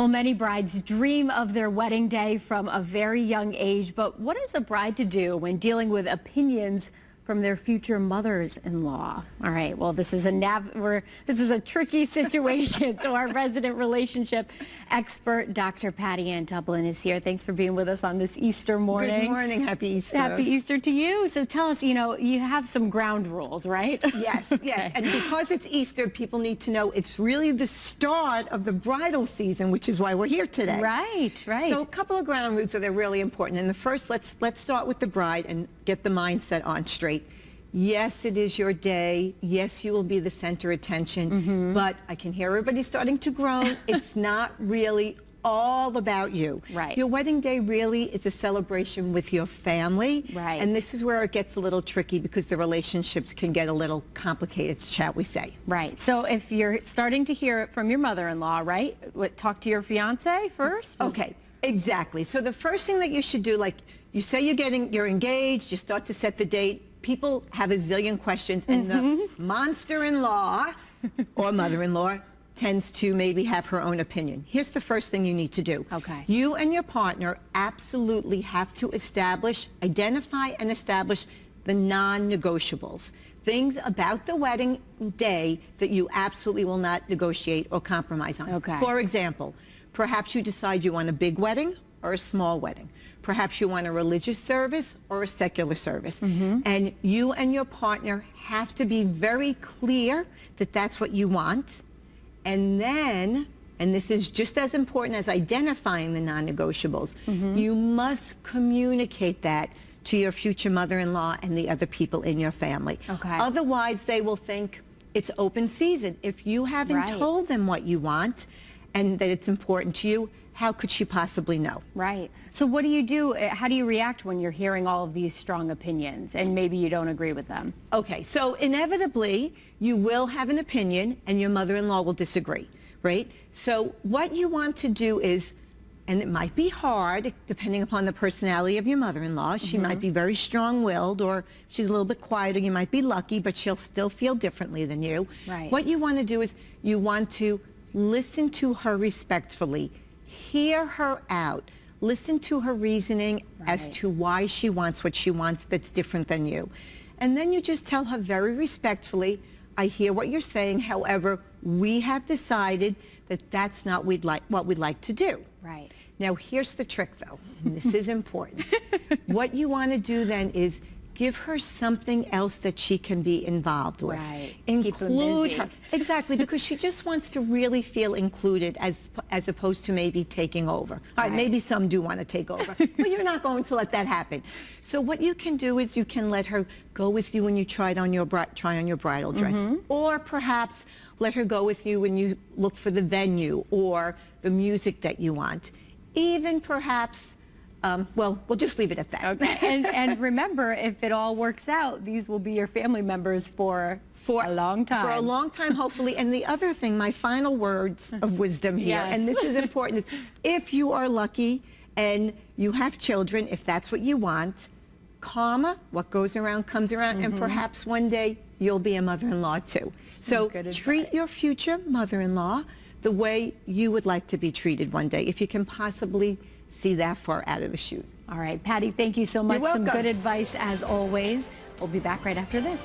Well, many brides dream of their wedding day from a very young age, but what is a bride to do when dealing with opinions from their future mothers-in-law? All right, well, this is a tricky situation. So our resident relationship expert, Dr. Patty Ann Dublin, is here. Thanks for being with us on this Easter morning. Good morning. Happy Easter. Happy Easter to you. So tell us, you have some ground rules, right? Yes, Okay. yes. And because it's Easter, people need to know it's really the start of the bridal season, which is why we're here today. Right, right. So a couple of ground rules that are really important. And the first, let's start with the bride and get the mindset on straight. Yes, it is your day. Yes, you will be the center of attention. But I can hear everybody starting to groan. It's not really all about you. Right. Your wedding day really is a celebration with your family. Right. And this is where it gets a little tricky because the relationships can get a little complicated, shall we say. Right. So if you're starting to hear it from your mother-in-law, right? Talk to your fiance first? Okay, exactly. So the first thing that you should do, like you say you're engaged, you start to set the date. People have a zillion questions, and the monster-in-law or mother-in-law tends to maybe have her own opinion. Here's the first thing you need to do. Okay. You and your partner absolutely have to identify and establish the non-negotiables. Things about the wedding day that you absolutely will not negotiate or compromise on. Okay. For example, perhaps you decide you want a big wedding or a small wedding. Perhaps you want a religious service or a secular service. And you and your partner have to be very clear that that's what you want. And then, and this is just as important as identifying the non-negotiables, you must communicate that to your future mother-in-law and the other people in your family. Okay. Otherwise, they will think it's open season. If you haven't told them what you want and that it's important to you, how could she possibly know? Right. So what do you do? How do you react when you're hearing all of these strong opinions and maybe you don't agree with them? Okay, so inevitably you will have an opinion and your mother-in-law will disagree, right? So what you want to do is, and it might be hard depending upon the personality of your mother-in-law. She might be very strong-willed, or she's a little bit quieter. You might be lucky, but she'll still feel differently than you. Right. What you want to do is you want to listen to her respectfully. Hear her out. Listen to her reasoning as to why she wants what she wants that's different than you. And then you just tell her very respectfully, I hear what you're saying. However, we have decided that that's not what we'd like to do. Right. Now, here's the trick, though, and this is important. What you want to do then is give her something else that she can be involved with. Right. Include her. Exactly, because she just wants to really feel included as opposed to maybe taking over. All right, maybe some do want to take over, but you're not going to let that happen. So what you can do is you can let her go with you when you try on your bridal dress, or perhaps let her go with you when you look for the venue or the music that you want. Even perhaps well, we'll just leave it at that. Okay. and remember, if it all works out, these will be your family members for a long time. For a long time, hopefully. And the other thing, my final words of wisdom here, and this is important, is if you are lucky and you have children, if that's what you want, karma, what goes around comes around, and perhaps one day you'll be a mother-in-law too. So treat your future mother-in-law the way you would like to be treated one day, if you can possibly see that far out of the chute. All right, Patty, thank you so much. You're welcome. Some good advice as always. We'll be back right after this.